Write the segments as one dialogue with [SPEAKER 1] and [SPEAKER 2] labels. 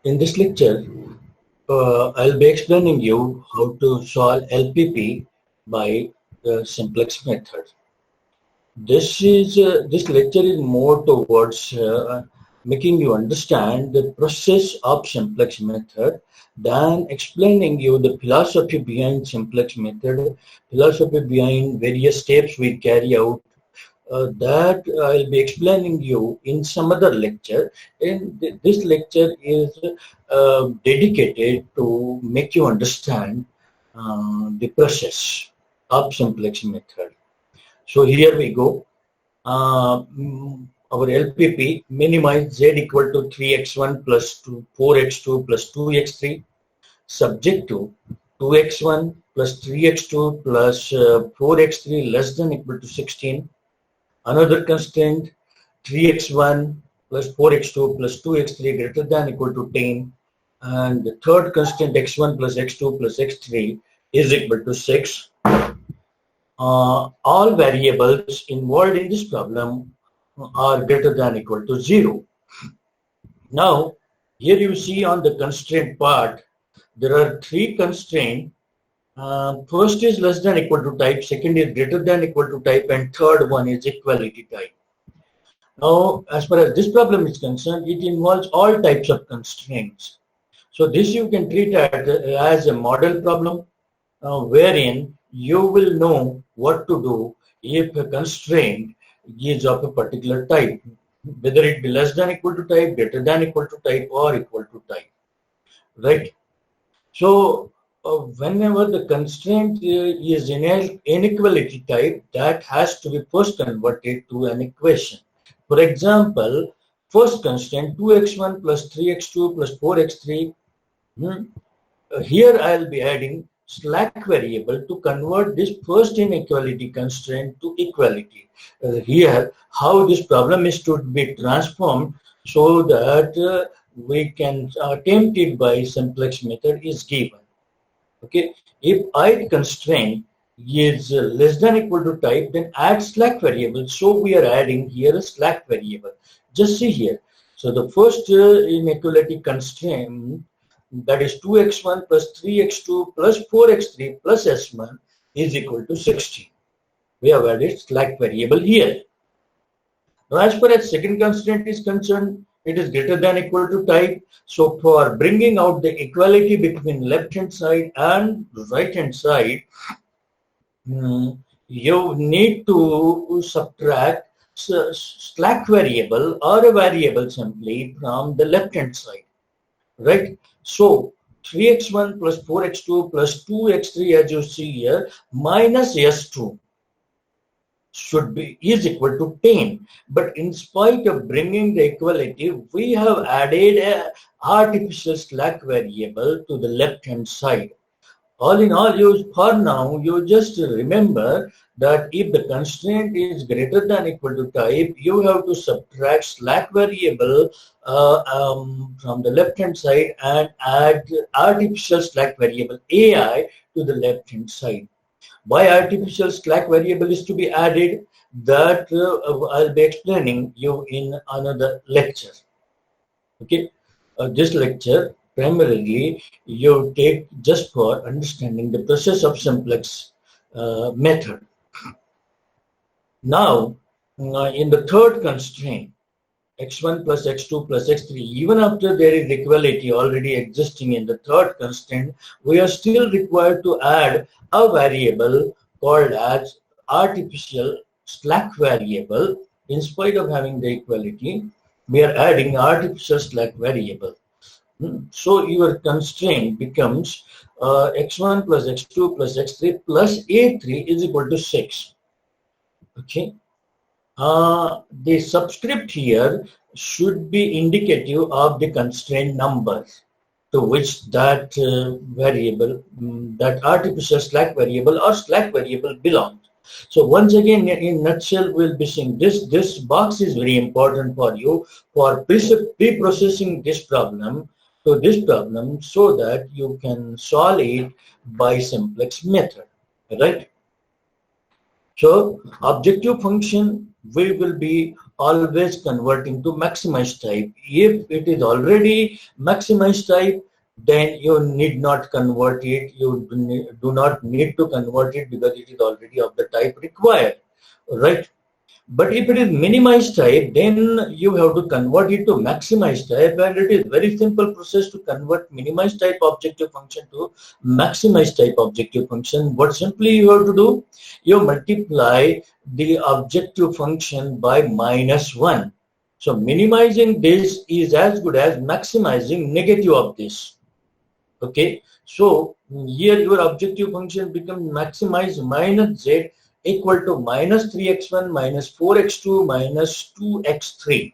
[SPEAKER 1] In this lecture, I'll be explaining you how to solve LPP by the simplex method. This lecture is more towards making you understand the process of simplex method than explaining you the philosophy behind simplex method, philosophy behind various steps we carry out. That I'll be explaining you in some other lecture. And this lecture is dedicated to make you understand the process of simplex method. So here we go. Our LPP minimize z equal to 3x1 plus 4x2 plus 2x3 subject to 2x1 plus 3x2 plus 4x3 less than equal to 16. Another constraint 3x1 plus 4x2 plus 2x3 greater than equal to 10. And the third constant x1 plus x2 plus x3 is equal to 6. All variables involved in this problem are greater than equal to 0. Now, here you see on the constraint part, there are three constraints. First is less than equal to type, second is greater than equal to type, and third one is equality type. Now, as far as this problem is concerned, it involves all types of constraints. So this you can treat as a model problem wherein you will know what to do if a constraint is of a particular type, whether it be less than equal to type, greater than equal to type, or equal to type, right? So whenever the constraint is in an inequality type, that has to be first converted to an equation. For example, first constraint 2x1 plus 3x2 plus 4x3. Here I'll be adding slack variable to convert this first inequality constraint to equality. Here, how this problem is to be transformed so that we can attempt it by simplex method is given. Okay, if ith constraint is less than equal to type, then add slack variable. So we are adding here a slack variable. Just see here. So the first inequality constraint, that is 2x1 plus 3x2 plus 4x3 plus s1 is equal to 16. We have added slack variable here. Now, as far as second constraint is concerned, it is greater than equal to type. So for bringing out the equality between left hand side and right hand side, you need to subtract slack variable or a variable simply from the left hand side, right? So 3x1 plus 4x2 plus 2x3, as you see here, minus s2 is equal to 10. But in spite of bringing the equality, we have added an artificial slack variable to the left hand side. All in all, for now, you just remember that if the constraint is greater than equal to type, you have to subtract slack variable from the left hand side and add artificial slack variable AI to the left hand side. Why artificial slack variable is to be added, that I'll be explaining you in another lecture. Okay, this lecture primarily you take just for understanding the process of simplex method. Now, in the third constraint, x1 plus x2 plus x3, even after there is equality already existing in the third constraint, we are still required to add a variable called as artificial slack variable. In spite of having the equality, we are adding artificial slack variable. So your constraint becomes x1 plus x2 plus x3 plus a3 is equal to 6. Okay. The subscript here should be indicative of the constraint number to which that variable, that artificial slack variable or slack variable belongs. So once again, in nutshell, we'll be seeing this box is very important for you for pre-processing this problem. So this problem, so that you can solve it by simplex method, right? So objective function, we will be always converting to maximized type. If it is already maximized type, then you need not convert it. You do not need to convert it because it is already of the type required, right? But if it is minimized type, then you have to convert it to maximized type, and it is very simple process to convert minimized type objective function to maximized type objective function. What simply you have to do, you multiply the objective function by -1. So minimizing this is as good as maximizing negative of this. Okay, so here your objective function becomes maximized minus z equal to -3x1 minus 4x2 minus 2x3.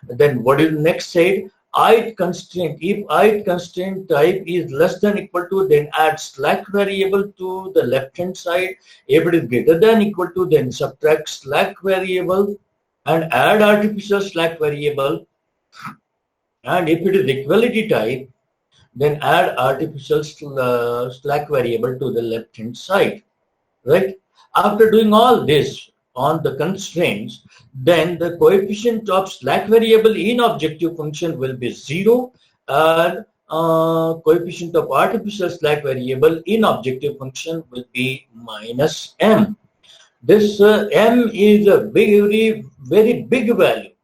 [SPEAKER 1] Then what is next said? Ith constraint. If ith constraint type is less than equal to, then add slack variable to the left hand side. If it is greater than equal to, then subtract slack variable and add artificial slack variable. And if it is equality type, then add artificial slack variable to the left hand side, right? After doing all this on the constraints, then the coefficient of slack variable in objective function will be 0, and coefficient of artificial slack variable in objective function will be -m. This m is a very big value,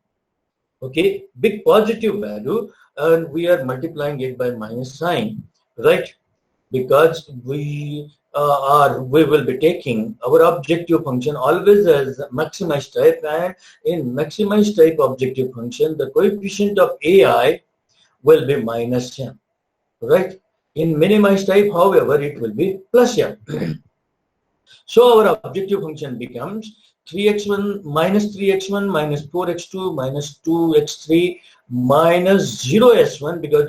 [SPEAKER 1] okay, big positive value, and we are multiplying it by minus sign, right? Because we will be taking our objective function always as maximized type, and in maximized type objective function, the coefficient of ai will be -m, right? In minimized type, however, it will be +m. So our objective function becomes 3x1 minus 4x2 minus 2x3 minus 0s1, because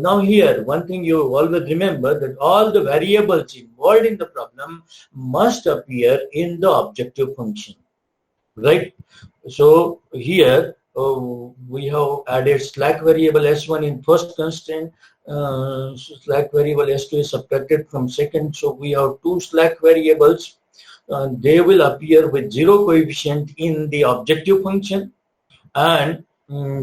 [SPEAKER 1] now here one thing you always remember, that all the variables involved in the problem must appear in the objective function, right? So here we have added slack variable s1 in first constraint, slack variable s2 is subtracted from second, so we have two slack variables. They will appear with 0 coefficient in the objective function, and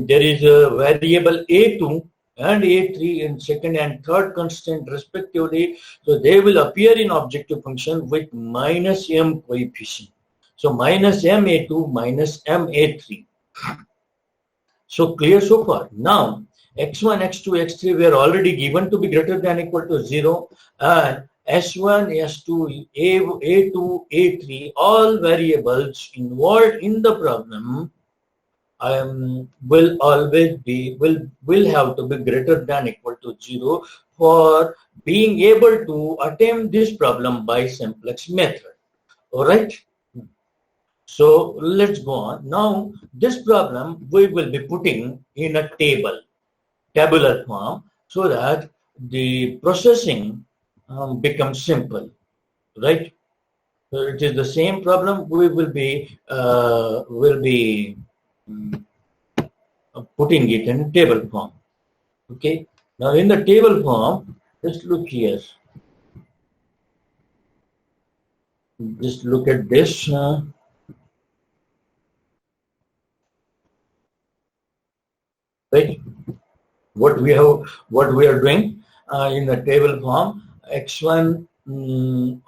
[SPEAKER 1] there is a variable a2 and a3 in second and third constraint respectively, so they will appear in objective function with -m coefficient. So -ma2 minus ma3. So clear so far? Now x1, x2, x3 were already given to be greater than equal to 0, and S1, S2, A2, A3, all variables involved in the problem will always be, will have to be greater than equal to 0 for being able to attempt this problem by simplex method. All right. So let's go on. Now this problem we will be putting in a tabular form, so that the processing becomes simple, right? So it is the same problem. We will be putting it in table form. Okay. Now in the table form, just look here. Just look at this. Right. What we are doing in the table form, x1,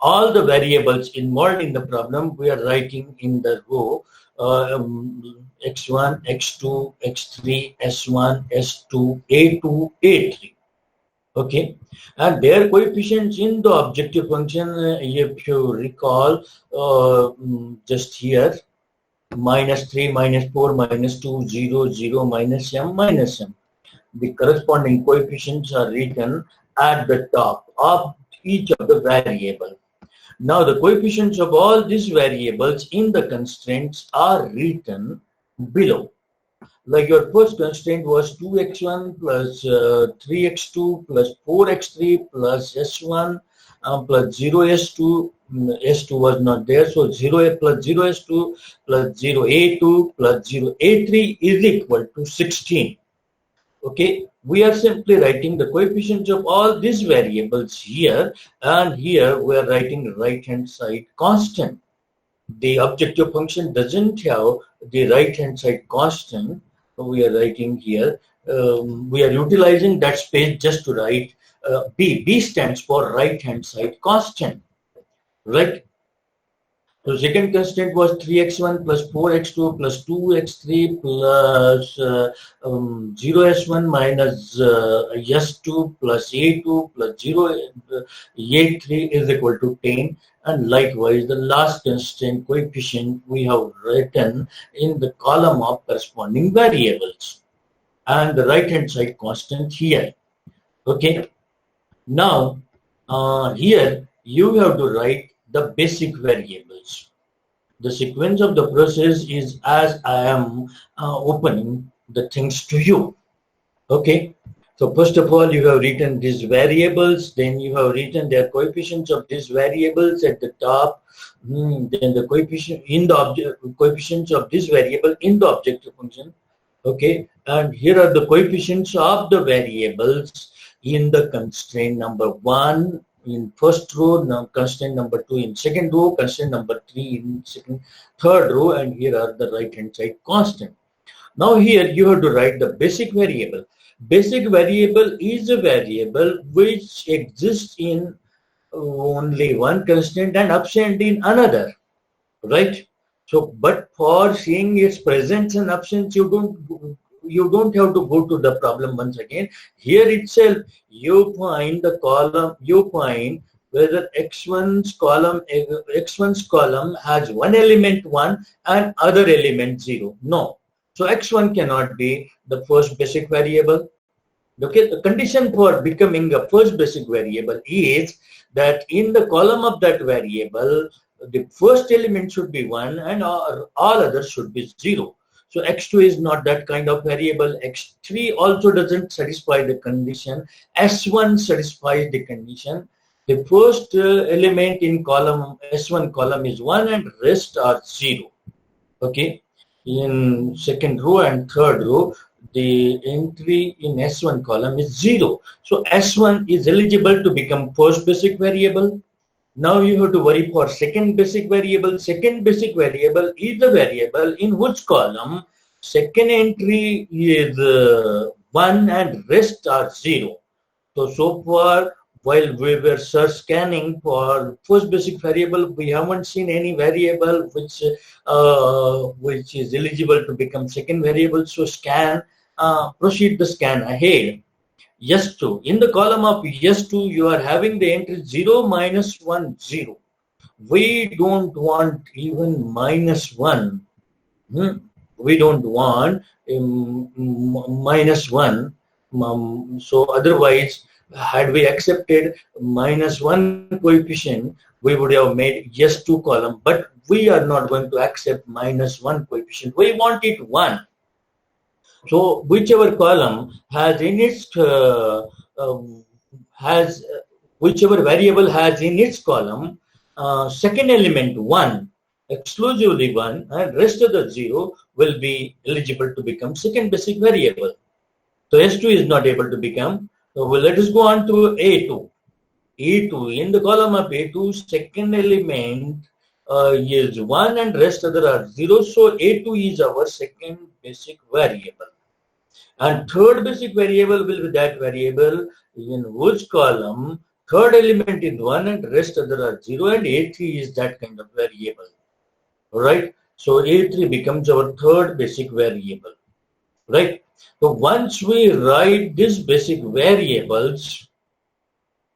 [SPEAKER 1] all the variables involved in the problem we are writing in the row x1, x2, x3, s1, s2, a2, a3. Okay, and their coefficients in the objective function, if you recall, just here, -3, -4, -2, 0, 0, -m. The corresponding coefficients are written at the top of each of the variable. Now the coefficients of all these variables in the constraints are written below. Like your first constraint was 2x1 plus 3x2 plus 4x3 plus s1 plus 0s2. S2 was not there, so 0 plus 0s2 plus 0a2 plus 0a3 is equal to 16. Okay, we are simply writing the coefficients of all these variables here, and here we are writing right hand side constant. the objective function doesn't have the right hand side constant. We are writing here. We are utilizing that space just to write B. B stands for right hand side constant, right? So second constant was 3x1 plus 4x2 plus 2x3 plus 0s1 minus s2 plus a2 plus 0 a3 is equal to 10. And likewise, the last constant coefficient we have written in the column of corresponding variables. And the right hand side constant here. Okay. Now, here you have to write the basic variables. The sequence of the process is as I am opening the things to you. Okay. So first of all, you have written these variables, then you have written their coefficients of these variables at the top, then the coefficient in the object coefficients of this variable in the objective function. Okay, and here are the coefficients of the variables in the constraint number 1 in first row, now constraint number 2 in second row, constraint number 3 in third row, and here are the right hand side constant. Now here you have to write the basic variable. Basic variable is a variable which exists in only one constraint and absent in another, right? So, but for seeing its presence and absence, you don't have to go to the problem once again. Here itself, you find the column, you find whether x1's column has one element 1 and other element 0. No. So x1 cannot be the first basic variable. Okay, the condition for becoming a first basic variable is that in the column of that variable, the first element should be 1 and all others should be 0. So x2 is not that kind of variable. x3 also doesn't satisfy the condition. s1 satisfies the condition. The first element in column s1 column is 1 and rest are 0. Okay. In second row and third row, the entry in S1 column is 0. So S1 is eligible to become first basic variable. Now you have to worry for second basic variable. Second basic variable is the variable in which column second entry is 1 and rest are 0. So far, while we were scanning for first basic variable, we haven't seen any variable which is eligible to become second variable. So proceed the scan ahead. S2. In the column of S2, you are having the entry 0, minus 1, 0. We don't want even minus 1. We don't want minus 1. So otherwise, had we accepted minus 1 coefficient, we would have made S2 column, but we are not going to accept minus 1 coefficient. We want it 1. So whichever column has in its whichever variable has in its column second element 1, exclusively 1, and rest of the 0 will be eligible to become second basic variable. So S2 is not able to become. So let us go on to A2. A2, in the column of A2, second element is 1 and rest other are 0. So A2 is our second basic variable. And third basic variable will be that variable in which column third element is 1 and rest other are 0, and A3 is that kind of variable. Alright. So A3 becomes our third basic variable. Right. So once we write these basic variables,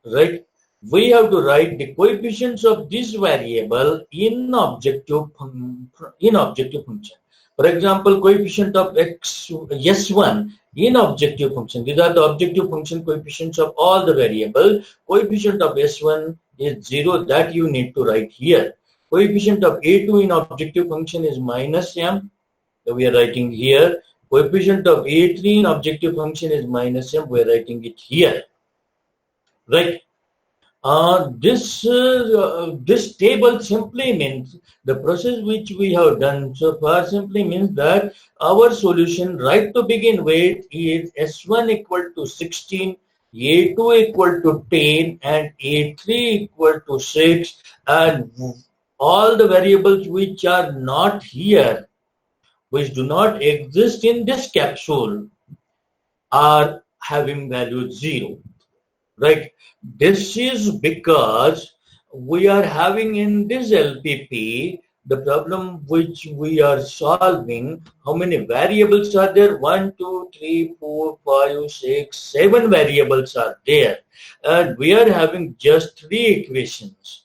[SPEAKER 1] right, we have to write the coefficients of this variable in objective function. For example, coefficient of S1 in objective function. These are the objective function coefficients of all the variables. Coefficient of S1 is 0. That you need to write here. Coefficient of A2 in objective function is minus m. So we are writing here. Coefficient of A3 in objective function is minus m. We are writing it here. Right. This table simply means the process which we have done so far simply means that our solution right to begin with is S1 equal to 16, A2 equal to 10, and A3 equal to 6, and all the variables which are not here, which do not exist in this capsule, are having value 0, right? This is because we are having in this LPP the problem which we are solving. How many variables are there? 1, 2, 3, 4, 5, 6, 7 variables are there, and we are having just 3 equations.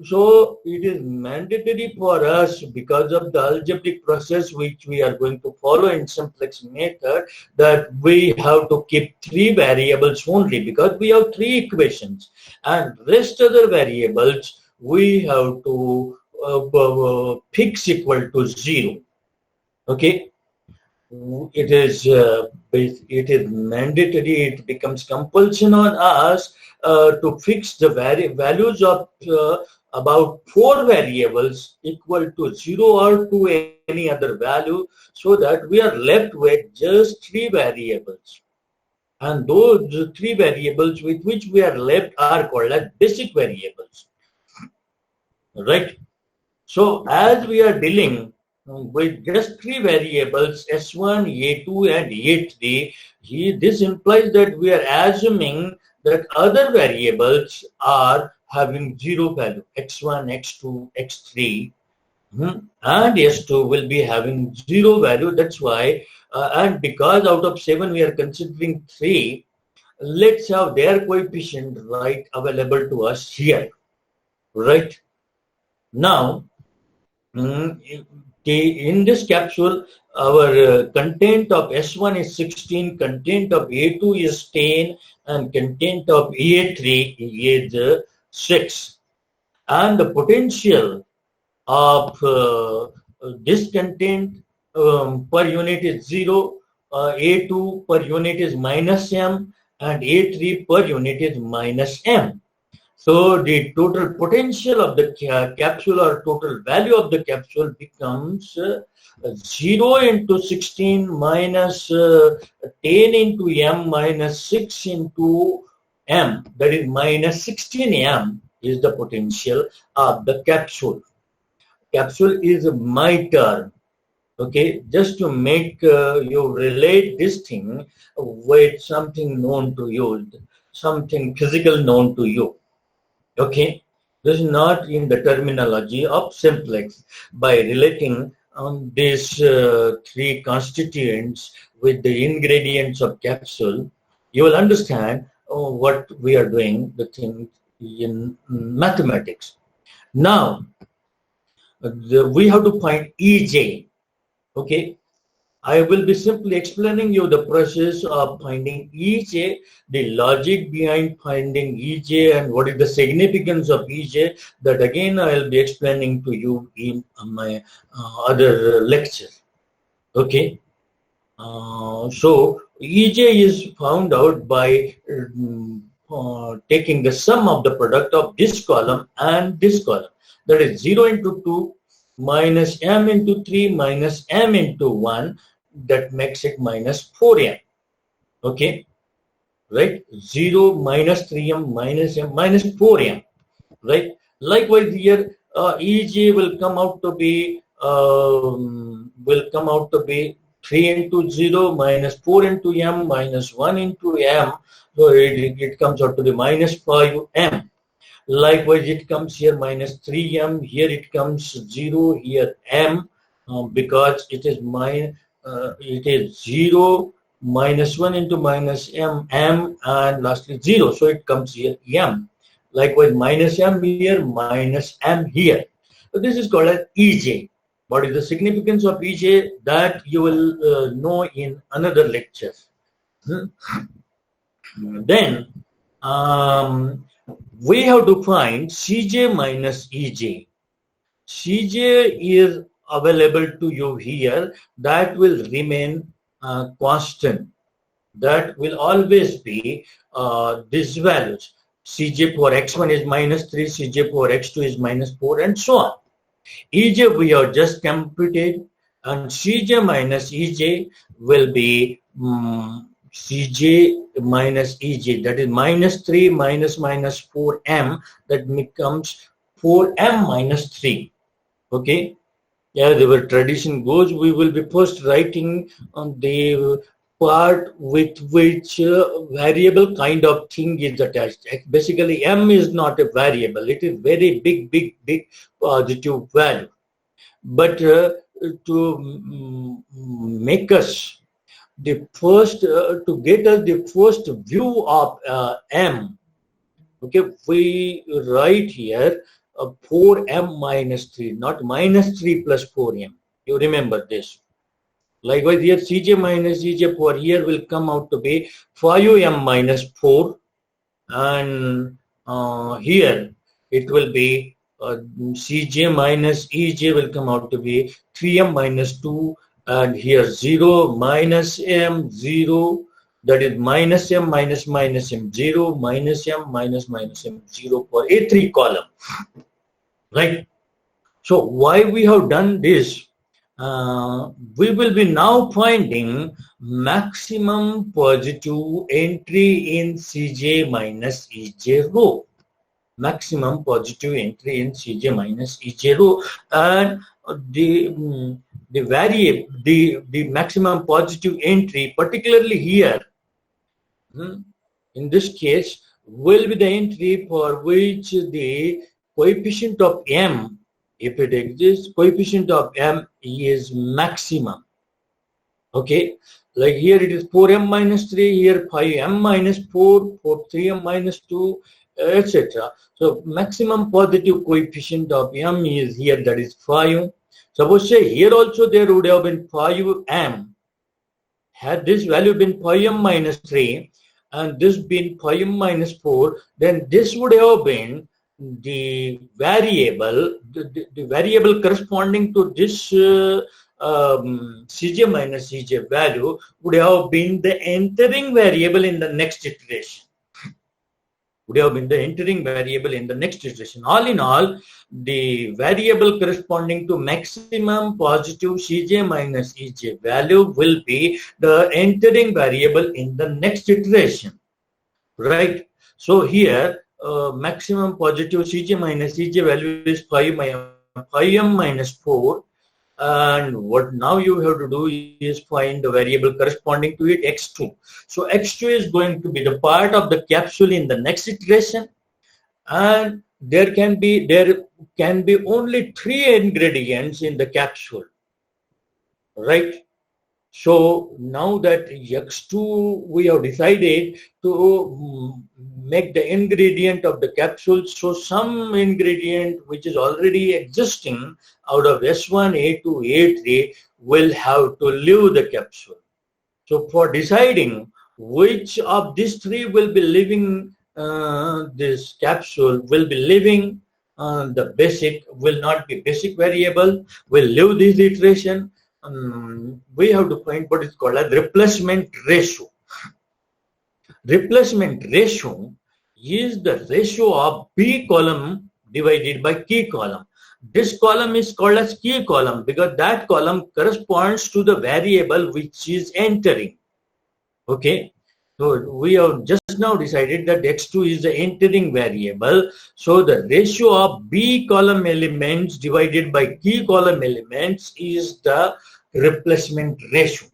[SPEAKER 1] So it is mandatory for us, because of the algebraic process which we are going to follow in simplex method, that we have to keep 3 variables only, because we have 3 equations, and rest other variables we have to fix equal to 0. Okay. It is mandatory, it becomes compulsion on us to fix the values of about 4 variables equal to 0 or to any other value, so that we are left with just 3 variables, and those 3 variables with which we are left are called as basic variables, right? So as we are dealing with just 3 variables, S1, A2 and A3, this implies that we are assuming that other variables are having 0 value, X1, X2, X3, and S2 will be having 0 value. That's why, and because out of 7 we are considering 3, let's have their coefficient right available to us here, right? Now, in this capsule, our content of S1 is 16, content of A2 is 10, and content of A3 is 6. And the potential of this content per unit is 0, A2 per unit is minus M, and A3 per unit is minus M. So the total potential of the capsule, or total value of the capsule, becomes 0 into 16 minus 10 into M minus 6 into M. That is minus 16 M is the potential of the capsule. Capsule is my term. Okay, just to make you relate this thing with something known to you, something physical known to you. Okay, this is not in the terminology of simplex. By relating these 3 constituents with the ingredients of capsule, you will understand what we are doing, the thing in mathematics. Now, we have to find EJ. Okay, I will be simply explaining you the process of finding EJ, the logic behind finding EJ, and what is the significance of EJ. That again I will be explaining to you in my other lecture. Okay. So EJ is found out by taking the sum of the product of this column and this column. That is 0 into 2 minus M into 3 minus M into 1. That makes it minus 4M. Okay, right? 0 minus 3M minus M minus 4M, right? Likewise here, EJ will come out to be 3 into 0 minus 4 into M minus 1 into M. So it comes out to be minus 5M. Likewise, it comes here minus 3M. Here it comes 0. Here M, because it is it is 0 minus 1 into minus M, and lastly 0. So it comes here M. Likewise, minus M here, minus M here. So this is called as EJ. What is the significance of EJ? That you will know in another lecture. Then we have to find CJ minus EJ. CJ is available to you here. That will remain constant. That will always be these values. CJ for x1 is minus 3, CJ for x2 is minus 4, and so on. EJ we have just computed, and CJ minus EJ will be CJ minus EJ, that is minus 3 minus 4M, that becomes 4m minus 3. Okay. As our tradition goes, we will be first writing on the part with which variable kind of thing is attached. Basically, m is not a variable. It is very big positive value. But to make us the first, to get us the first view of m, okay, we write here 4m minus 3, not minus 3 plus 4m. You remember this. Likewise, here Cj minus Cj for here will come out to be 5m minus 4, and here it will be Cj minus Ej will come out to be 3m minus 2, and here 0 minus m 0, that is minus m minus minus m 0 minus m minus minus m 0 for A3 column, right? So why we have done this? We will be now finding maximum positive entry in Cj minus Ej row. Maximum positive entry in Cj minus Ej row, and the maximum positive entry, particularly here, in this case, will be the entry for which the coefficient of m, if it exists, coefficient of m is maximum. Okay, like here it is 4m minus 3, here 5m minus 4, 3m minus 2, etc. So maximum positive coefficient of m is here, that is 5. Suppose say here also there would have been 5m. Had this value been 5m minus 3 and this been 5m minus 4, then this would have been the variable, the variable corresponding to this Cj minus Cj value would have been the entering variable in the next iteration. Would have been the entering variable in the next iteration. All in all, the variable corresponding to maximum positive Cj minus Ej value will be the entering variable in the next iteration, right? So here, maximum positive Cj minus Ej value is 5m minus 4. And what now you have to do is find the variable corresponding to it, x2. So x2 is going to be the part of the capsule in the next iteration, and there can be only 3 ingredients in the capsule, right? So now that x2 we have decided to make the ingredient of the capsule, so some ingredient which is already existing out of S1, A2, A3 will have to leave the capsule. So for deciding which of these 3 will be leaving this capsule, will be leaving the basic, will not be basic variable, will leave this iteration, we have to find what is called a replacement ratio. Replacement ratio is the ratio of B column divided by key column. This column is called as key column because that column corresponds to the variable which is entering. Okay, so we have just now decided that x2 is the entering variable. So the ratio of B column elements divided by key column elements is the replacement ratio.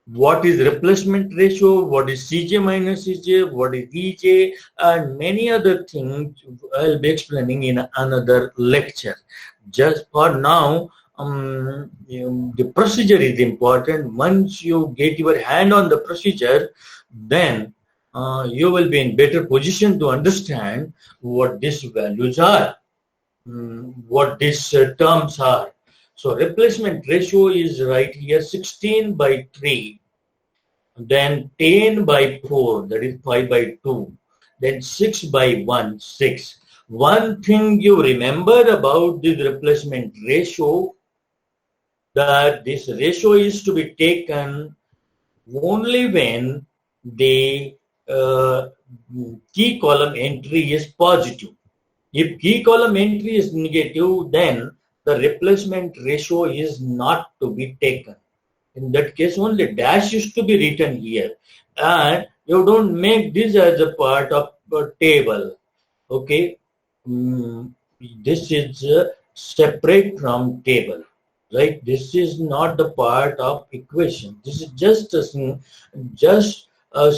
[SPEAKER 1] What is replacement ratio? What is Cj minus Cj? What is Ej? And many other things I'll be explaining in another lecture. Just for now, the procedure is important. Once you get your hand on the procedure, then you will be in better position to understand what these values are, what these terms are. So replacement ratio is right here 16 by 3, then 10 by 4, that is 5 by 2, then 6 by 1, 6. One thing you remember about this replacement ratio, that this ratio is to be taken only when the key column entry is positive. If key column entry is negative, then the replacement ratio is not to be taken. In that case, only dash is to be written here, and you don't make this as a part of a table. Okay, this is separate from table, right? This is not the part of equation. This is just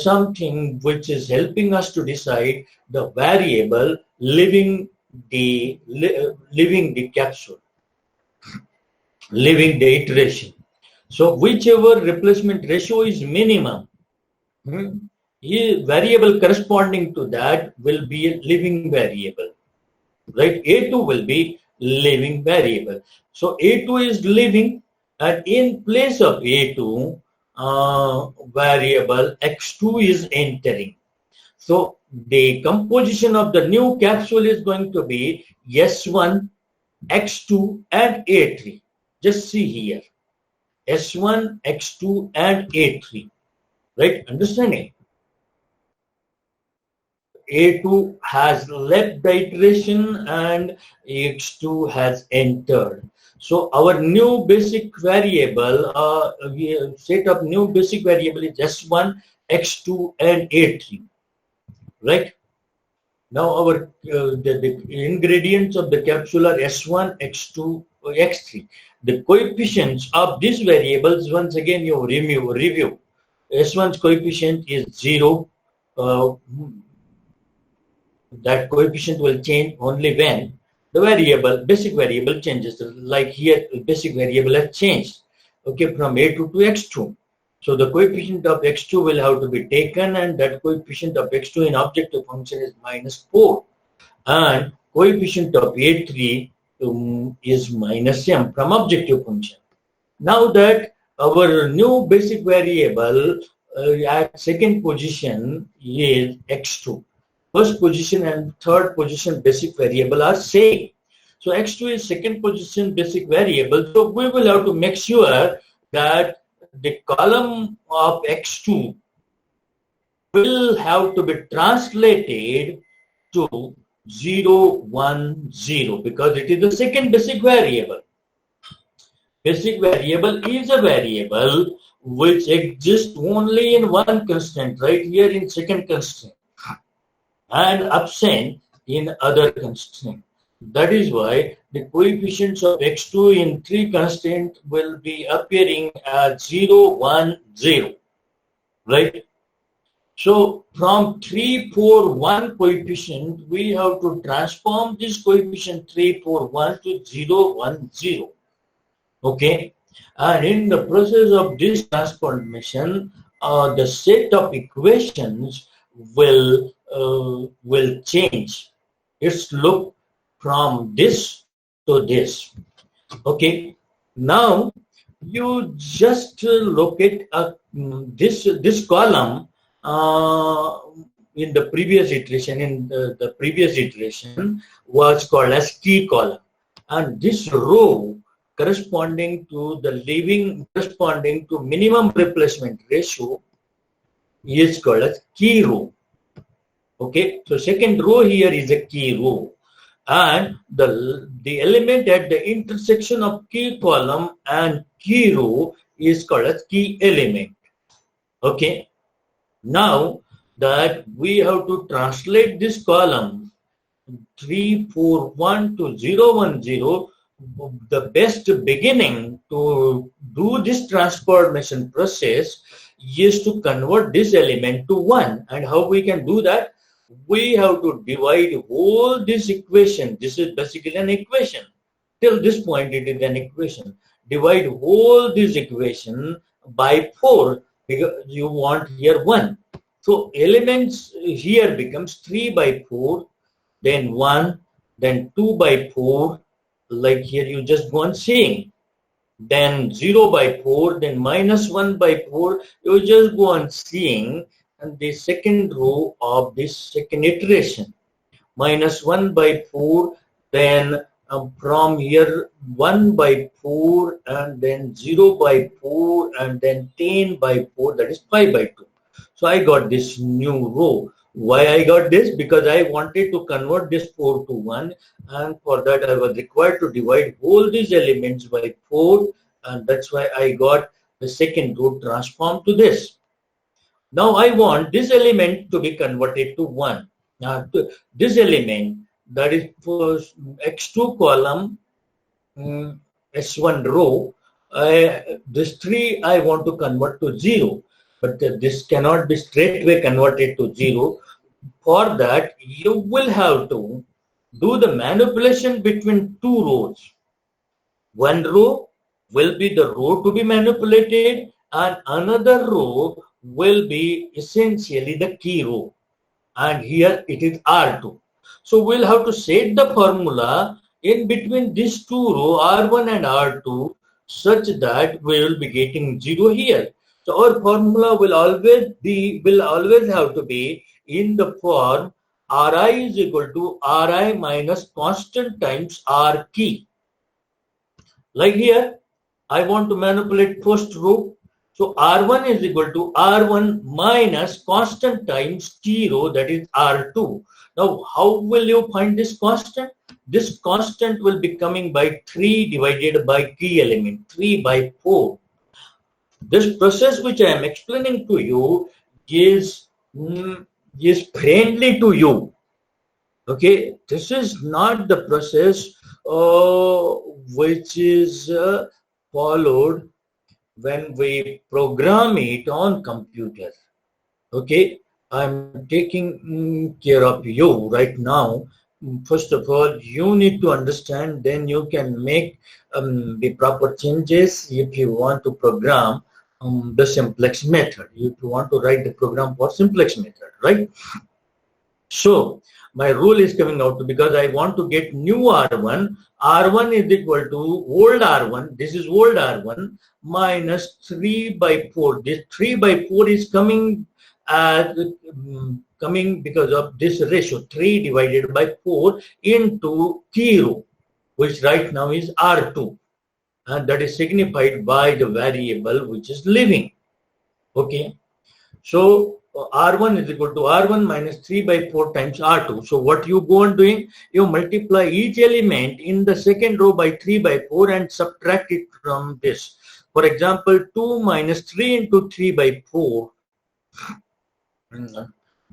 [SPEAKER 1] something which is helping us to decide the variable living the capsule, living the iteration. So whichever replacement ratio is minimum, a variable corresponding to that will be a living variable, right? A2 will be living variable. So A2 is living, and in place of A2, variable X2 is entering. So the composition of the new capsule is going to be S1, X2, and A3. Just see here. S1, X2, and A3. Right? Understanding? A2 has left the iteration and X2 has entered. So our new basic variable, set of new basic variable is S1, X2, and A3. Right? Now our the ingredients of the capsule are S1, X2, X3. The coefficients of these variables, once again you review. S1's coefficient is 0. That coefficient will change only when the basic variable changes. Like here, basic variable has changed, okay, from A2 to X2. So the coefficient of X2 will have to be taken, and that coefficient of X2 in objective function is -4. And coefficient of A3 is -m from objective function. Now that our new basic variable at second position is X2. First position and third position basic variable are same. So X2 is second position basic variable. So we will have to make sure that the column of X2 will have to be translated to 0, 1, 0 because it is the second basic variable. Basic variable is a variable which exists only in one constraint, right here in second constraint, and absent in other constraint. That is why the coefficients of X2 in three constraints will be appearing as 0, 1, 0, right? So from 3, 4, 1 coefficient, we have to transform this coefficient 3, 4, 1 to 0, 1, 0. Okay, and in the process of this transformation, the set of equations will change. It's look from this to this. Okay, now you just look at this column in the previous iteration. In the previous iteration was called as key column, and this row corresponding to minimum replacement ratio is called as key row. Okay, so second row here is a key row, and the element at the intersection of key column and key row is called as key element. Okay, now that we have to translate this column 3, 4, 1 to 0, 1, 0. The best beginning to do this transformation process is to convert this element to 1. And how we can do that? We have to divide whole this equation. This is basically an equation. Till this point it is an equation. Divide whole this equation by 4 because you want here 1. So elements here becomes 3 by 4, then 1, then 2 by 4, like here you just go on seeing, then 0 by 4, then -1 by 4, you just go on seeing, and the second row of this second iteration, -1 by 4, then from here 1 by 4, and then 0 by 4, and then 10 by 4, that is 5 by 2. So I got this new row. Why I got this? Because I wanted to convert this 4 to 1, and for that I was required to divide all these elements by 4, and that's why I got the second row transformed to this. Now I want this element to be converted to 1. Now this element that is for x2 column, s1 row. This 3 I want to convert to 0, but this cannot be straightway converted to 0. For that, you will have to do the manipulation between two rows. One row will be the row to be manipulated, and another row will be essentially the key row. And here it is R2. So we'll have to set the formula in between these two rows, R1 and R2, such that we will be getting 0 here. So our formula will always have to be in the form Ri is equal to Ri minus constant times R key. Like here, I want to manipulate first row. So R1 is equal to R1 minus constant times key row, that is R2. Now, how will you find this constant? This constant will be coming by 3 divided by key element, 3 by 4. This process which I am explaining to you is friendly to you. Okay, this is not the process which is followed when we program it on computer. Okay, I'm taking care of you right now. First of all, you need to understand, then you can make the proper changes if you want to program the simplex method, if you want to write the program for simplex method, right? So my rule is coming out because I want to get new R1. R1 is equal to old R1. This is old R1 minus 3 by 4. This 3 by 4 is coming as coming because of this ratio, 3 divided by 4 into key row, which right now is R2, and that is signified by the variable which is living. Okay, so R1 is equal to R1 minus 3 by 4 times R2. So what you go on doing, you multiply each element in the second row by 3 by 4 and subtract it from this. For example, 2 minus 3 into 3 by 4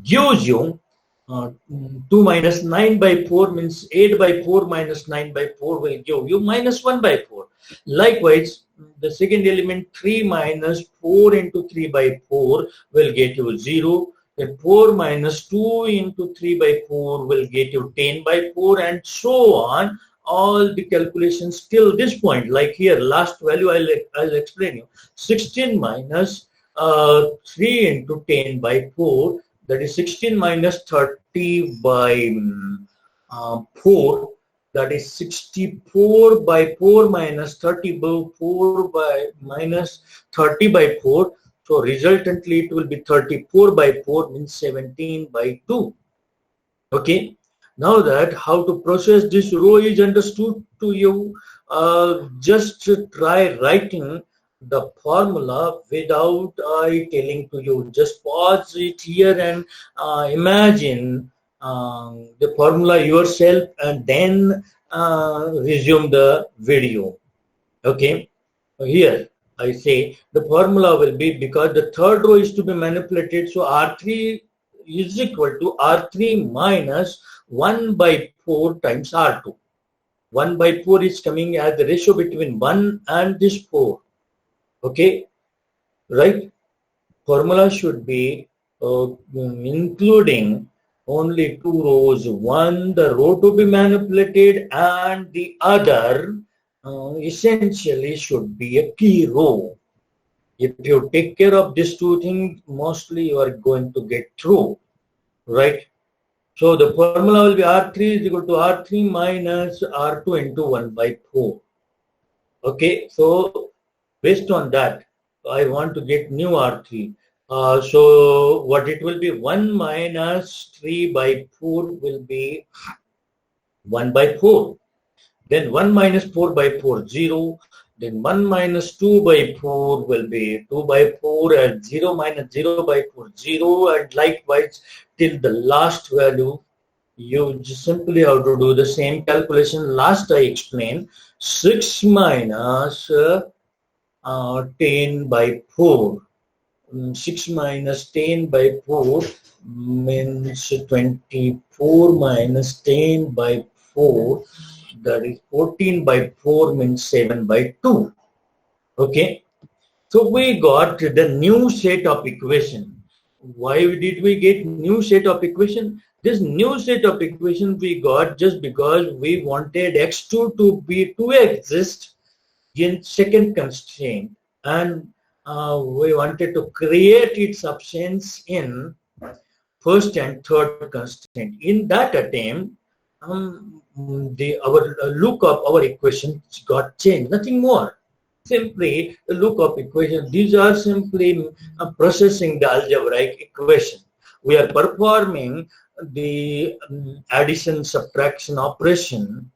[SPEAKER 1] gives you 2 minus 9 by 4 means 8 by 4 minus 9 by 4 will give you minus 1 by 4. Likewise, the second element 3 minus 4 into 3 by 4 will get you 0. Then 4 minus 2 into 3 by 4 will get you 10 by 4, and so on. All the calculations till this point. Like here, last value I'll explain you. 16 minus 3 into 10 by 4, that is 16 minus 30 by 4. That is 64 by 4 minus 30 by 4 by minus 30 by 4. So resultantly it will be 34 by 4 means 17 by 2. Okay. Now that how to process this row is understood to you, just try writing the formula without I telling to you. Just pause it here and imagine the formula yourself, and then resume the video. Okay, here I say the formula will be, because the third row is to be manipulated, so R3 is equal to R3 minus 1 by 4 times R2. 1 by 4 is coming as the ratio between 1 and this 4. Okay, right? Formula should be including only two rows. One, the row to be manipulated, and the other essentially should be a key row. If you take care of these two things, mostly you are going to get through, right? So the formula will be R3 is equal to R3 minus R2 into 1 by 4. Okay, so based on that, I want to get new R3. So what it will be, 1 minus 3 by 4 will be 1 by 4. Then 1 minus 4 by 4, 0. Then 1 minus 2 by 4 will be 2 by 4, and 0 minus 0 by 4, 0. And likewise till the last value. You just simply have to do the same calculation last I explained. 6 minus 10 by 4. 6 minus 10 by 4 means 24 minus 10 by 4, that is 14 by 4 means 7 by 2. Okay, so we got the new set of equation. Why did we get new set of equation? This new set of equation we got just because we wanted x2 to exist in second constraint, and we wanted to create its absence in first and third constraint. In that attempt, our look of our equations got changed, nothing more. Simply the look of equation. These are simply processing the algebraic equation. We are performing the addition subtraction operation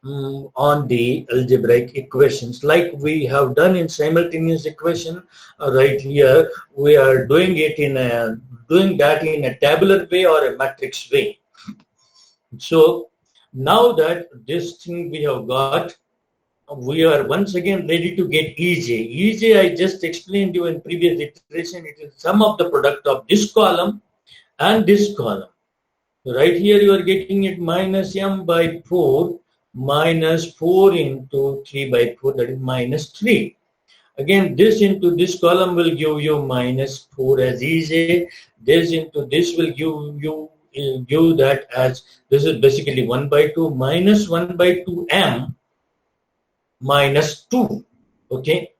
[SPEAKER 1] on the algebraic equations, like we have done in simultaneous equation. Right here we are doing that in a tabular way or a matrix way. So now that this thing we have got, we are once again ready to get EJ. EJ, I just explained you in previous iteration, it is sum of the product of this column and this column. Right here you are getting it minus m by 4 minus 4 into 3 by 4, that is minus 3. Again, this into this column will give you minus 4 as EJ. This into this will give that as, this is basically 1 by 2 minus 1 by 2 m minus 2. Okay,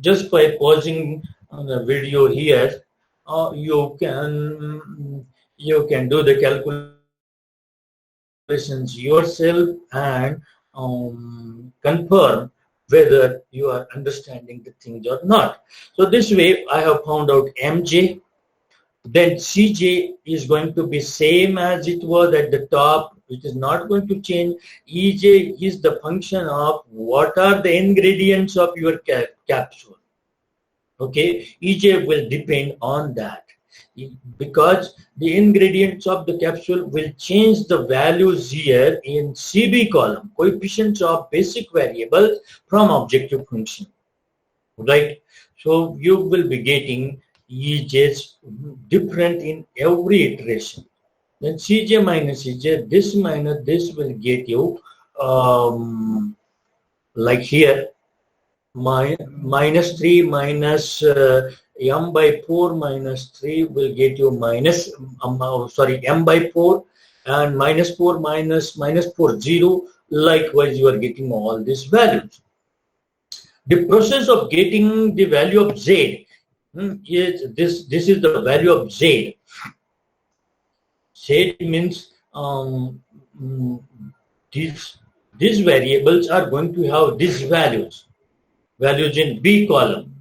[SPEAKER 1] just by pausing on the video here, you can do the calculations yourself and confirm whether you are understanding the things or not. So this way I have found out mj. Then Cj is going to be same as it was at the top. It is not going to change. Ej is the function of what are the ingredients of your capsule. Okay, Ej will depend on that, because the ingredients of the capsule will change the values here in CB column, coefficients of basic variables from objective function. Right? So you will be getting EJs different in every iteration. Then Cj minus Ej, this minus this will get you like here, minus 3 minus m by 4 minus 3 will get you minus, m by 4, and minus 4 minus 4 0. Likewise you are getting all these values. The process of getting the value of z is this is the value of z. Z means these variables are going to have these values in B column,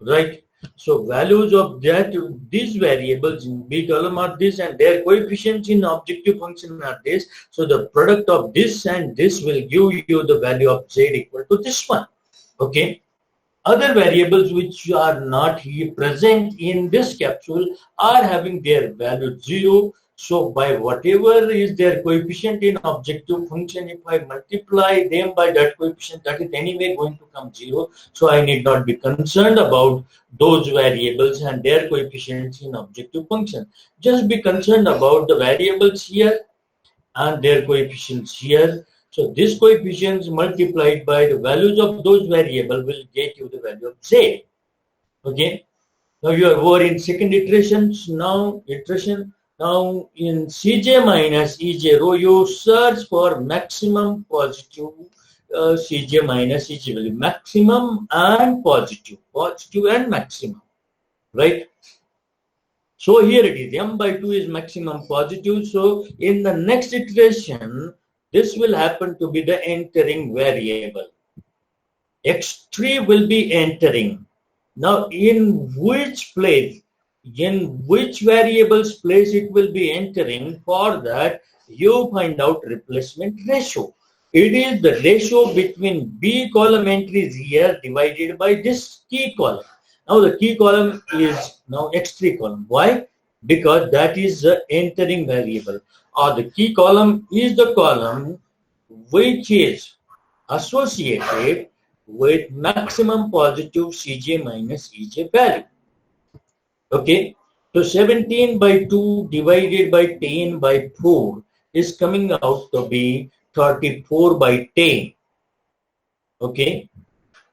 [SPEAKER 1] right? So values of these variables in B column are this, and their coefficients in objective function are this. So the product of this and this will give you the value of z equal to this one. Okay. Other variables which are not here present in this capsule are having their value 0. So by whatever is their coefficient in objective function, if I multiply them by that coefficient, that is anyway going to come 0. So I need not be concerned about those variables and their coefficients in objective function. Just be concerned about the variables here and their coefficients here. So this coefficients multiplied by the values of those variables will get you the value of z. Okay. Now you are over in second iteration. Now in Cj minus Ej row, you search for maximum positive Cj minus Ej value, maximum and positive and maximum, right? So here it is, m by 2 is maximum positive. So in the next iteration, this will happen to be the entering variable. X3 will be entering. Now in which place, in which variable's place it will be entering, for that you find out replacement ratio. It is the ratio between B column entries here divided by this key column. Now the key column is now X3 column. Why? Because that is the entering variable, or the key column is the column which is associated with maximum positive Cj minus Ej value. Okay. So 17 by 2 divided by 10 by 4 is coming out to be 34 by 10. Okay.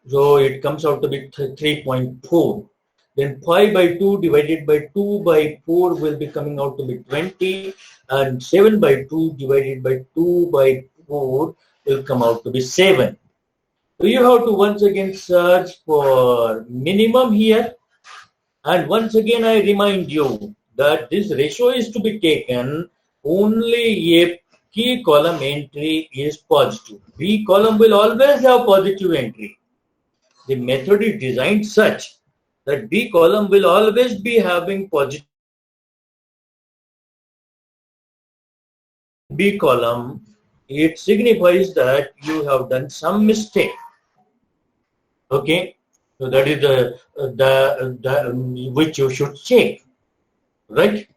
[SPEAKER 1] So it comes out to be 3.4. Then 5 by 2 divided by 2 by 4 will be coming out to be 20. And 7 by 2 divided by 2 by 4 will come out to be 7. So you have to once again search for minimum here. And once again I remind you that this ratio is to be taken only if key column entry is positive. B column will always have positive entry. The method is designed such that B column will always be having positive. B column, it signifies that you have done some mistake. Okay, so that is the which you should check, right?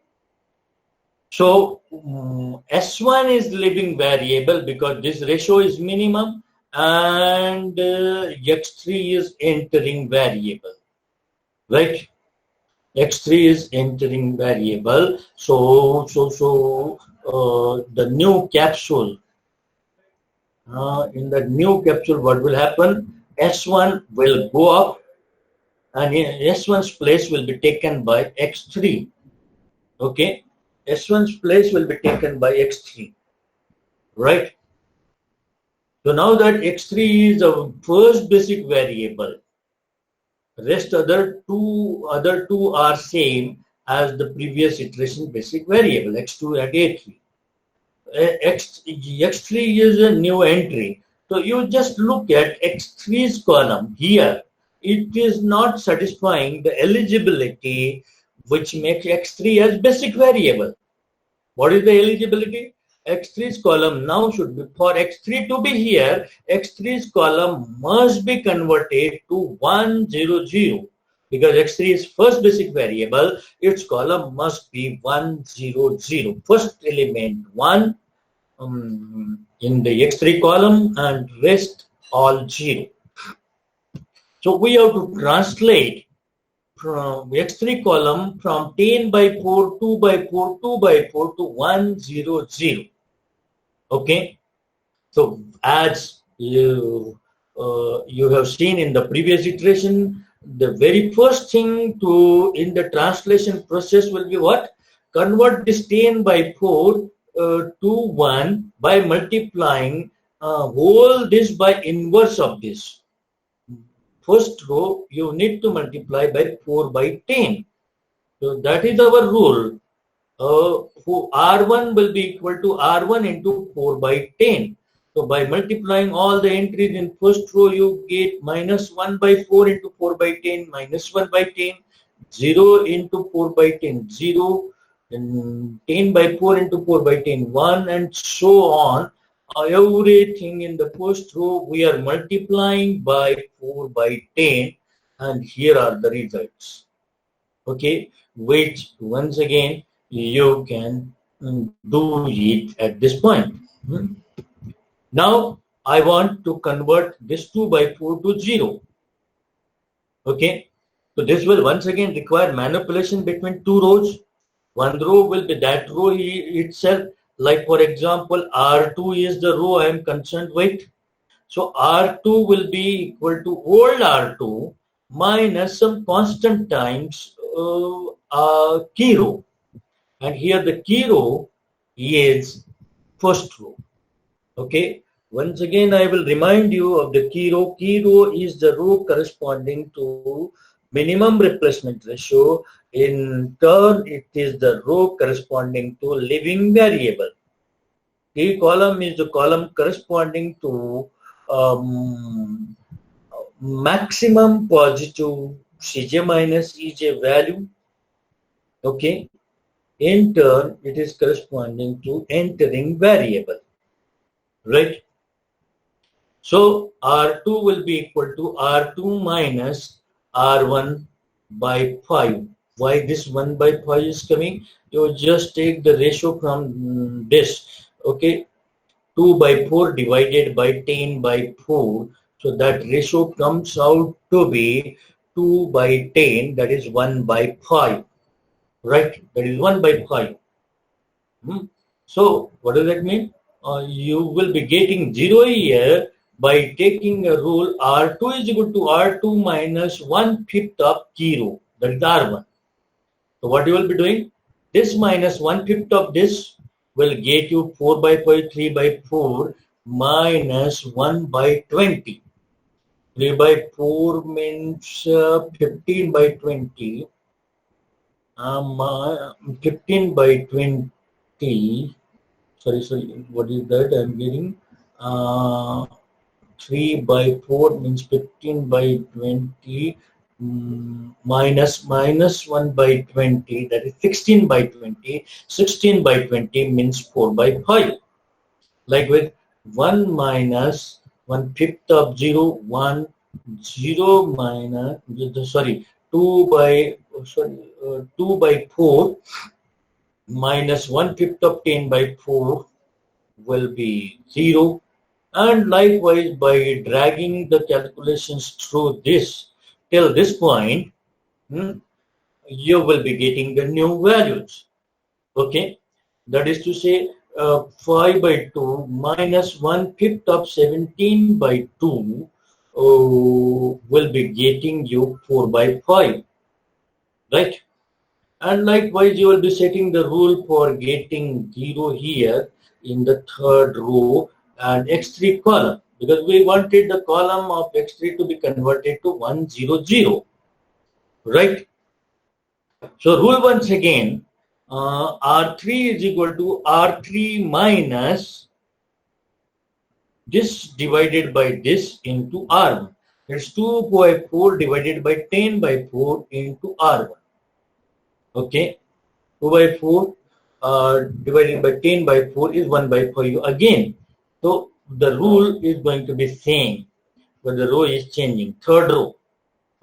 [SPEAKER 1] So S1 is living variable because this ratio is minimum, and X3 is entering variable, right? X3 is entering variable. So the new capsule, in the new capsule, what will happen? S1 will go up, and S1's place will be taken by X3. Okay, S1's place will be taken by X3, right? So now that X3 is the first basic variable, rest other two are same as the previous iteration basic variable X2 and A3. X3 is a new entry. So you just look at X3's column here. It is not satisfying the eligibility which makes X3 as basic variable. What is the eligibility? X3's column now should be, for X3 to be here, X3's column must be converted to 100 because X3 is first basic variable. Its column must be 100. First element 1 in the X3 column and rest all 0. So we have to translate from X3 column from 10 by 4, 2 by 4, 2 by 4 to 100. Okay. So as you have seen in the previous iteration, the very first thing to in the translation process will be what? Convert this 10 by 4 to 1 by multiplying whole this by inverse of this. First row you need to multiply by 4 by 10. So that is our rule. R1 will be equal to R1 into 4 by 10. So by multiplying all the entries in first row, you get minus 1 by 4 into 4 by 10, minus 1 by 10, 0 into 4 by 10, 0, and 10 by 4 into 4 by 10, 1, and so on. Everything in the first row we are multiplying by 4 by 10, and here are the results. Okay, which once again you can do it at this point. Now I want to convert this 2 by 4 to 0. Okay, so this will once again require manipulation between two rows. One row will be that row itself. Like for example, R2 is the row I am concerned with. So R2 will be equal to old R2 minus some constant times key row. And here the key row is first row. Okay. Once again, I will remind you of the key row. Key row is the row corresponding to minimum replacement ratio. In turn, it is the row corresponding to living variable. Key column is the column corresponding to maximum positive Cj minus Ej value. Okay. In turn, it is corresponding to entering variable. Right? So R2 will be equal to R2 minus R1 by 5. Why this 1 by 5 is coming? You just take the ratio from this. Okay, 2 by 4 divided by 10 by 4. So that ratio comes out to be 2 by 10, that is 1 by 5. right? That is 1 by 5. So what does that mean? You will be getting 0 here by taking a rule R2 is equal to R2 minus 1/5 of 0. That is R1. So what you will be doing? This minus 1/5 of this will get you 4 by 5, 3 by 4 minus 1 by 20. 3 by 4 means 15 by 20. 15 by 20. Sorry, what is that I'm getting? 3 by 4 means 15 by 20 minus 1 by 20, that is 16 by 20. 16 by 20 means 4 by 5. Like with 1 minus 1/5 of 0, 1, 0 minus, 2 by, 2 by 4 minus 1/5 of 10 by 4 will be 0. And likewise, by dragging the calculations through this till this point, you will be getting the new values. Okay, that is to say 5 by 2 minus 1/5 of 17 by 2 will be getting you 4 by 5, right? And likewise, you will be setting the rule for getting 0 here in the third row and x3 column, because we wanted the column of x3 to be converted to 1, 0, 0, right? So rule once again, R3 is equal to R3 minus this divided by this into R1. It's 2 by 4 divided by 10 by 4 into R1. Okay, 2 by 4 divided by 10 by 4 is 1 by 5 again. So the rule is going to be same, but the row is changing. Third row.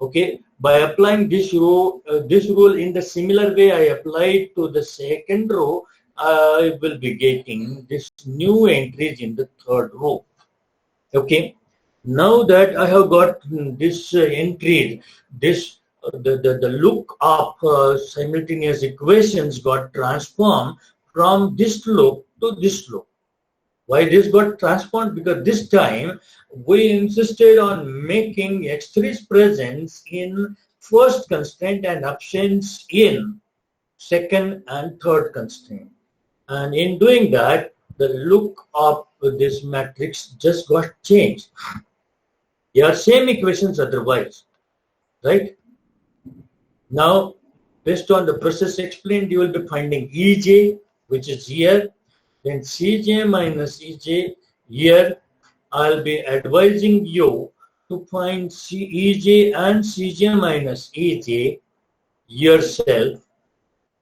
[SPEAKER 1] Okay, by applying this row, this rule in the similar way I applied to the second row, I will be getting this new entries in the third row. Okay, now that I have got this entry, this the look up simultaneous equations got transformed from this look to this look. Why this got transformed? Because this time we insisted on making x3's presence in first constraint and absence in second and third constraint. And in doing that, the look of this matrix just got changed. They are same equations otherwise, right? Now, based on the process explained, you will be finding Ej, which is here. Then Cj minus Ej, here I'll be advising you to find Ej and Cj minus Ej yourself.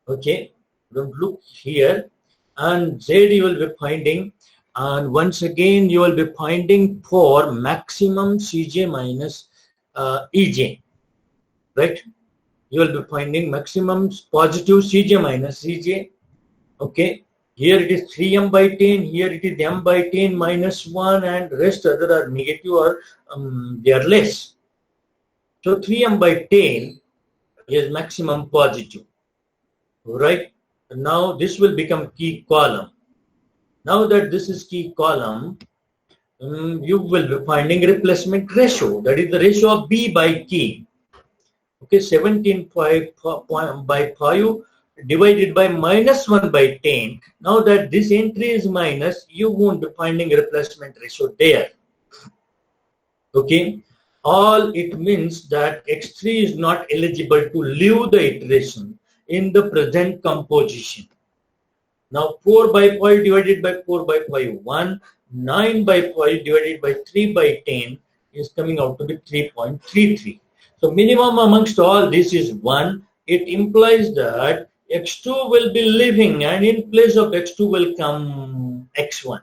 [SPEAKER 1] Okay, don't look here. And Z you will be finding, and once again you will be finding for maximum Cj minus Ej, right? You will be finding maximum positive Cj minus Ej. Okay. Here it is 3m by 10, here it is m by 10 minus 1, and rest other are negative or they are less. So 3m by 10 is maximum positive, right? Now this will become key column. Now that this is key column, you will be finding replacement ratio, that is the ratio of B by key. Okay, 17 by 5 divided by minus 1 by 10. Now that this entry is minus, you won't be finding replacement ratio there. Okay, all it means that x3 is not eligible to leave the iteration in the present composition. Now 4 by 5 divided by 4 by 5, 1. 9 by 5 divided by 3 by 10 is coming out to be 3.33. So minimum amongst all this is 1. It implies that x2 will be leaving, and in place of x2 will come x1.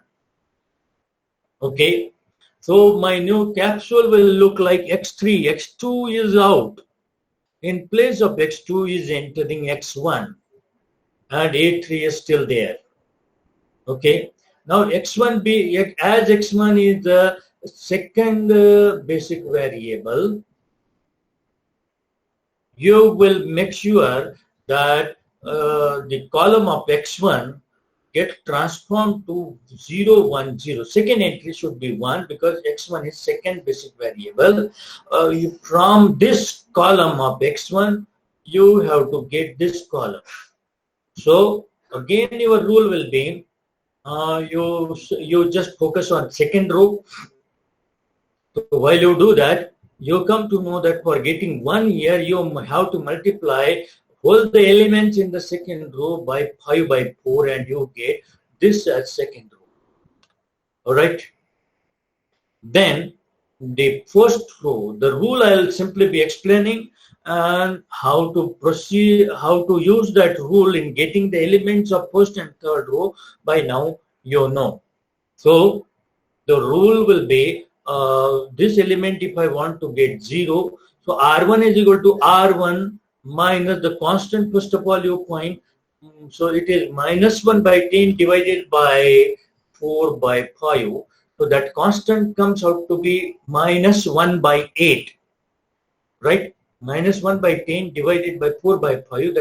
[SPEAKER 1] Okay, so my new capsule will look like x3. x2 is out. In place of x2 is entering x1, and a3 is still there. Okay, now x1 as x1 is the second basic variable, you will make sure that the column of x1 get transformed to 0, 1, 0. Second entry should be 1 because x1 is second basic variable. From this column of x1, you have to get this column. So again, your rule will be you just focus on second row. So while you do that, you come to know that for getting 1 here, you have to multiply all the elements in the second row by 5 by 4 and you get this as second row. All right. Then the first row, the rule I'll simply be explaining and how to proceed, how to use that rule in getting the elements of first and third row. By now you know. So the rule will be this element, if I want to get 0, so R1 is equal to R1 minus the constant, first of all you find, so it is minus 1 by 10 divided by 4 by 5. So that constant comes out to be minus 1 by 8, right? Minus 1 by 10 divided by 4 by 5,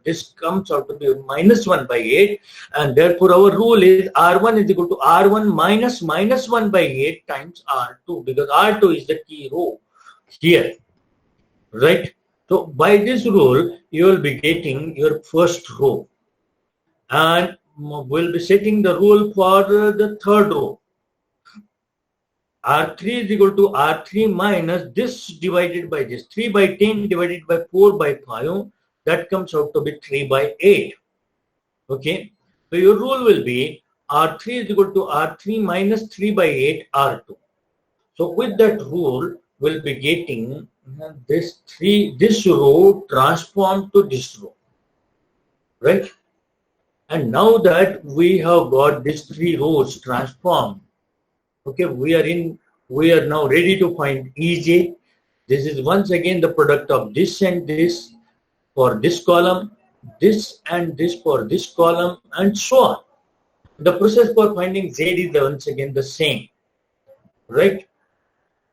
[SPEAKER 1] this comes out to be minus 1 by 8, and therefore our rule is R1 is equal to R1 minus minus 1 by 8 times R2, because R2 is the key row here, right? So by this rule, you will be getting your first row, and we'll be setting the rule for the third row. R3 is equal to R3 minus this divided by this. 3 by 10 divided by 4 by 5. That comes out to be 3 by 8. Okay. So your rule will be R3 is equal to R3 minus 3 by 8 R2. So with that rule, we'll be getting this row transformed to this row. Right. And now that we have got these 3 rows transformed, okay, we are now ready to find EJ. This is once again the product of this and this for this column, this and this for this column, and so on. The process for finding Z is once again the same, right?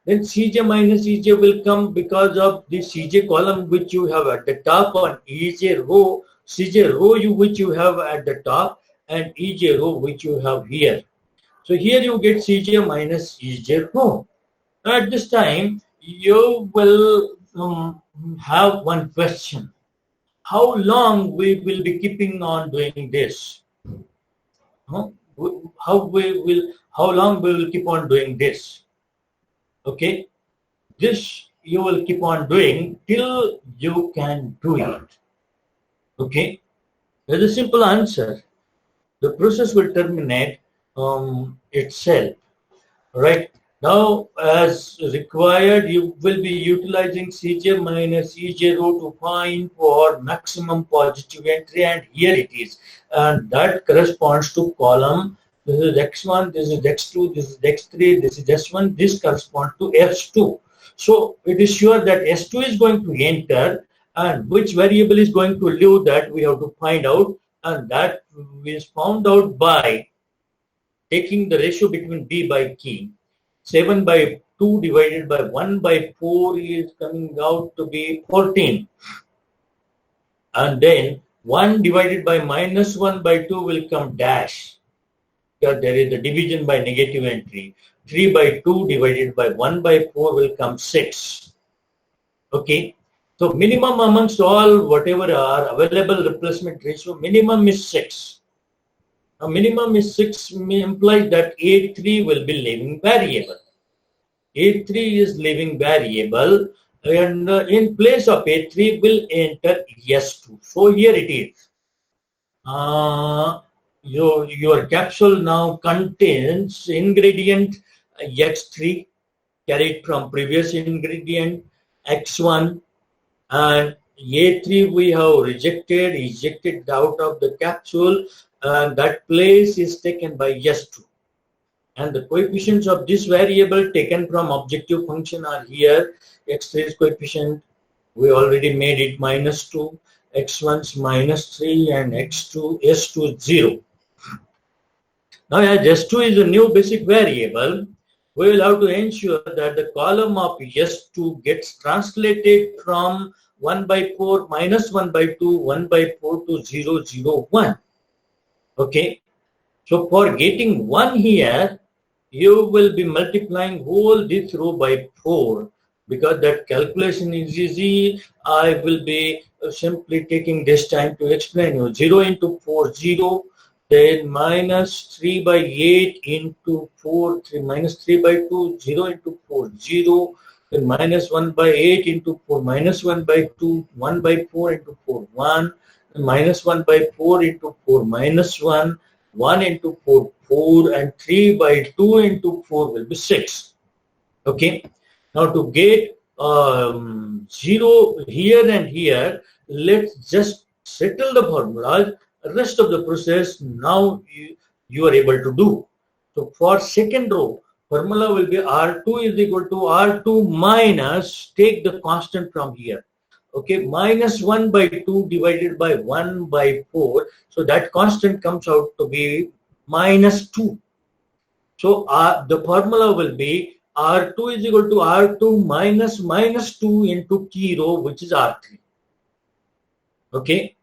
[SPEAKER 1] Then Cj minus Ej will come because of the Cj column which you have at the top, on Ej row, Cj row which you have at the top, and Ej row which you have here. So here you get Cj minus Ej row. At this time, you will have one question. How long we will be keeping on doing this? How long we will keep on doing this? Okay, this you will keep on doing till you can do it. Okay, there's a simple answer. The process will terminate itself, right? Now, as required, you will be utilizing Cj minus Ej row to find for maximum positive entry, and here it is, and that corresponds to column. This is x1, this is x2, this is x3, this is s1. This corresponds to s2. So it is sure that s2 is going to enter, and which variable is going to leave, that we have to find out, and that is found out by taking the ratio between b by key. 7 by 2 divided by 1 by 4 is coming out to be 14. And then 1 divided by minus 1 by 2 will come dash, because there is a division by negative entry. 3 by 2 divided by 1 by 4 will come 6. Okay. So minimum amongst all whatever are available replacement ratio, minimum is 6. A minimum is 6 implies that A3 will be living variable. A3 is living variable, and in place of A3 will enter S2. So here it is. Your capsule now contains ingredient X3 carried from previous ingredient X1, and A3 we have ejected out of the capsule, and that place is taken by S2. And the coefficients of this variable taken from objective function are here. X3's coefficient, we already made it minus 2, X1's minus 3, and S2 is 0. Now as S2 is a new basic variable, we will have to ensure that the column of S2 gets translated from 1 by 4 minus 1 by 2, 1 by 4 to 0, 0, 1. Okay. So for getting 1 here, you will be multiplying whole this row by 4. Because that calculation is easy, I will be simply taking this time to explain you. 0 into 4, 0. Then minus 3 by 8 into 4, 3 minus 3 by 2, 0 into 4, 0. Then minus 1 by 8 into 4, minus 1 by 2, 1 by 4 into 4, 1. Then minus 1 by 4 into 4, minus 1. 1 into 4, 4, and 3 by 2 into 4 will be 6. Okay. Now to get 0 here and here, let's just settle the formulas. The rest of the process now you are able to do. So for second row, formula will be R2 is equal to R2 minus, take the constant from here. Okay, minus 1 by 2 divided by 1 by 4. So that constant comes out to be minus 2. So the formula will be R2 is equal to R2 minus minus 2 into key row, which is R3. Okay,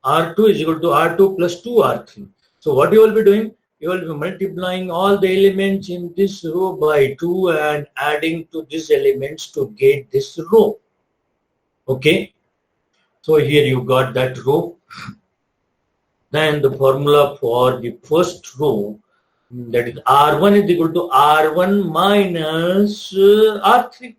[SPEAKER 1] R2 is equal to R2 plus 2R3. So what you will be doing? You will be multiplying all the elements in this row by 2 and adding to these elements to get this row. Okay, so here you got that row. Then the formula for the first row, that is R1 is equal to R1 minus R3.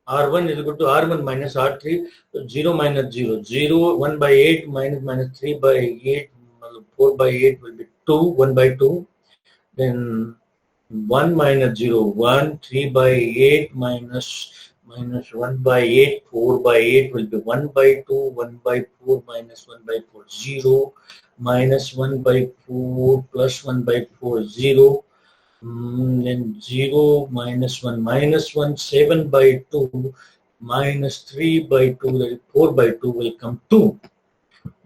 [SPEAKER 1] R1 is equal to R1 minus R3. So 0 minus 0, 0. 1 by 8 minus 3 by 8. 4 by 8 will be 2. 1 by 2. Then 1 minus 0, 1. 3 by 8 minus 1 by 8, 4 by 8 will be 1 by 2, 1 by 4 minus 1 by 4, 0, minus 1 by 4 plus 1 by 4, 0, then 0 minus 1, 7 by 2, minus 3 by 2, that is 4 by 2 will come 2.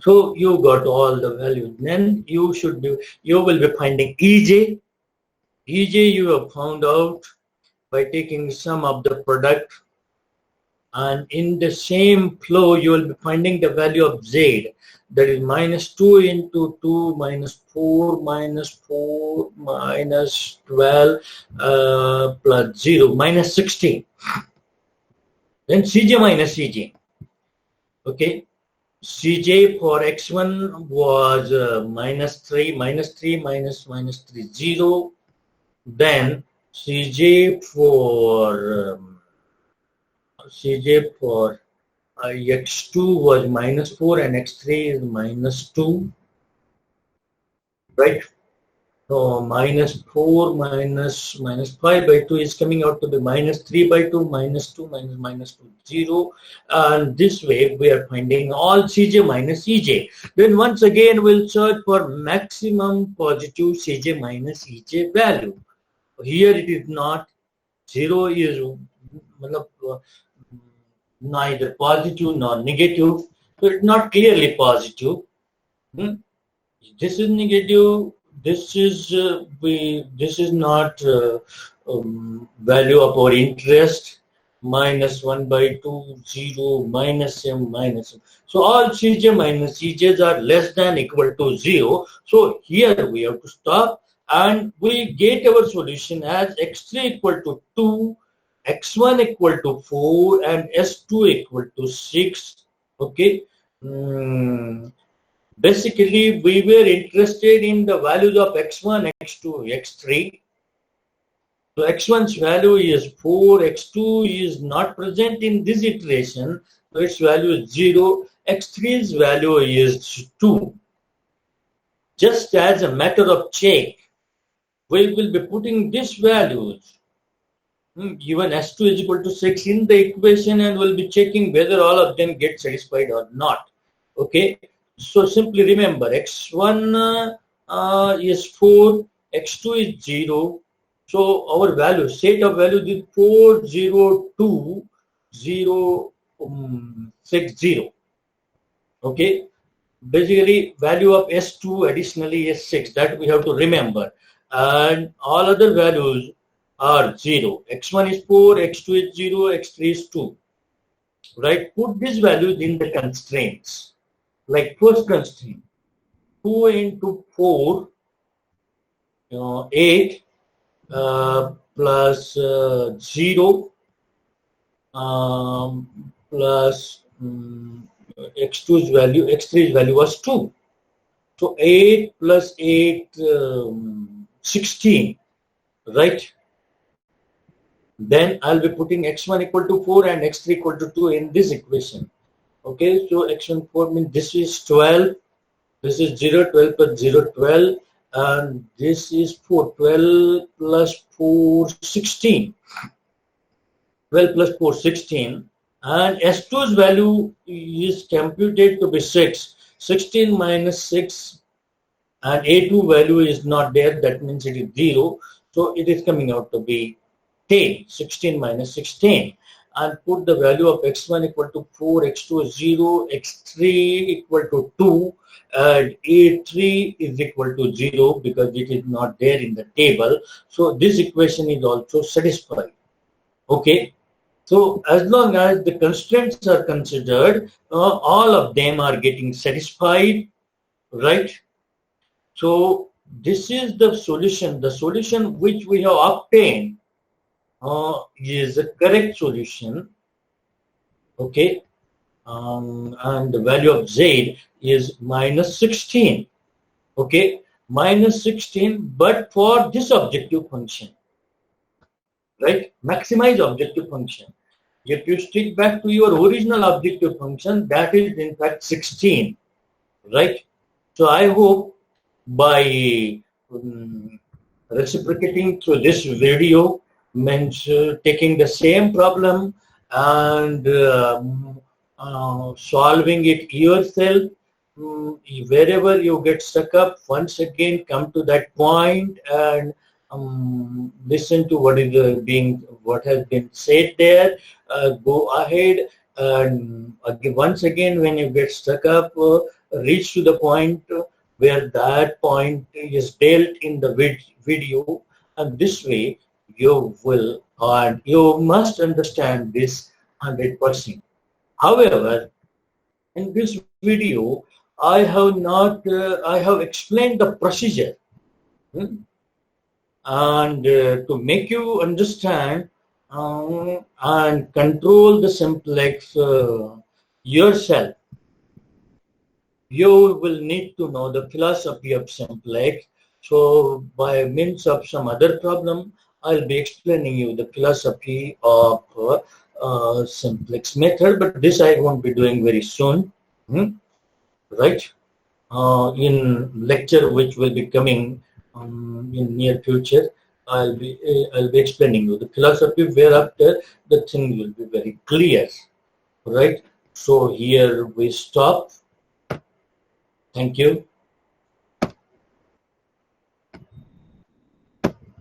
[SPEAKER 1] So you got all the values. Then you will be finding EJ. EJ you have found out by taking sum of the product. And in the same flow, you will be finding the value of Z. That is minus 2 into 2 minus 4 minus 12 plus 0 minus 16. Then CJ minus CJ. Okay. CJ for x1 was minus 3 minus 3 minus 3, 0. Then CJ for x2 was minus 4 and x3 is minus 2, right? So minus 4 minus 5 by 2 is coming out to be minus 3 by 2, minus 2 minus 2, 0. And this way we are finding all Cj minus Ej. Then once again we'll search for maximum positive Cj minus Ej value. Here it is not. 0 is neither positive nor negative, so it's not clearly positive. This is negative. This is not value of our interest. Minus 1 by 2, 0, minus m, minus m. So all Cj minus Cj's are less than equal to 0. So here we have to stop and we get our solution as x3 equal to 2, x1 equal to 4 and s2 equal to 6. Okay. Basically, we were interested in the values of x1, x2, x3. So x1's value is 4, x2 is not present in this iteration, so its value is 0, x3's value is 2. Just as a matter of check, we will be putting these values, given s2 is equal to 6 in the equation, and we'll be checking whether all of them get satisfied or not. Okay. So simply remember, x1 is 4, x2 is 0. So our value, set of values is 4, 0, 2, 0, 6, 0. Okay. Basically, value of s2 additionally is 6. That we have to remember. And all other values are 0. x1 is 4, x2 is 0, x3 is 2. right? Put these values in the constraints. Like first constraint, 2 into 4, 8 plus 0 plus x2's value, x3's value was 2. So 8 plus 8, 16, right? Then I'll be putting x1 equal to 4 and x3 equal to 2 in this equation. Okay, so x1 4 means this is 12, this is 0, 12 plus 0, 12, and this is 4, 12 plus 4, 16. 12 plus 4, 16, and S2's value is computed to be 6. 16 minus 6, and A2 value is not there, that means it is 0. So it is coming out to be 10, 16 minus 16. And put the value of x1 equal to 4, x2 is 0, x3 equal to 2, and A3 is equal to 0 because it is not there in the table. So this equation is also satisfied. Okay. So as long as the constraints are considered, all of them are getting satisfied, right? So this is the solution. The solution which we have obtained is a correct solution, okay? And the value of z is minus 16, okay? Minus 16, but for this objective function, right? Maximize objective function. If you stick back to your original objective function, that is in fact 16, right? So I hope by reciprocating through this video means taking the same problem and solving it yourself. Wherever you get stuck up, once again come to that point and listen to what is what has been said there. Go ahead and once again, when you get stuck up, reach to the point where that point is dealt in the video, and this way you will, and you must understand this 100%. However, in this video, I have explained the procedure. And to make you understand and control the simplex yourself, you will need to know the philosophy of simplex. So by means of some other problem, I'll be explaining you the philosophy of simplex method, but this I won't be doing very soon, right? In lecture which will be coming in near future, I'll be explaining you the philosophy, whereafter the thing will be very clear, right? So here we stop. Thank you.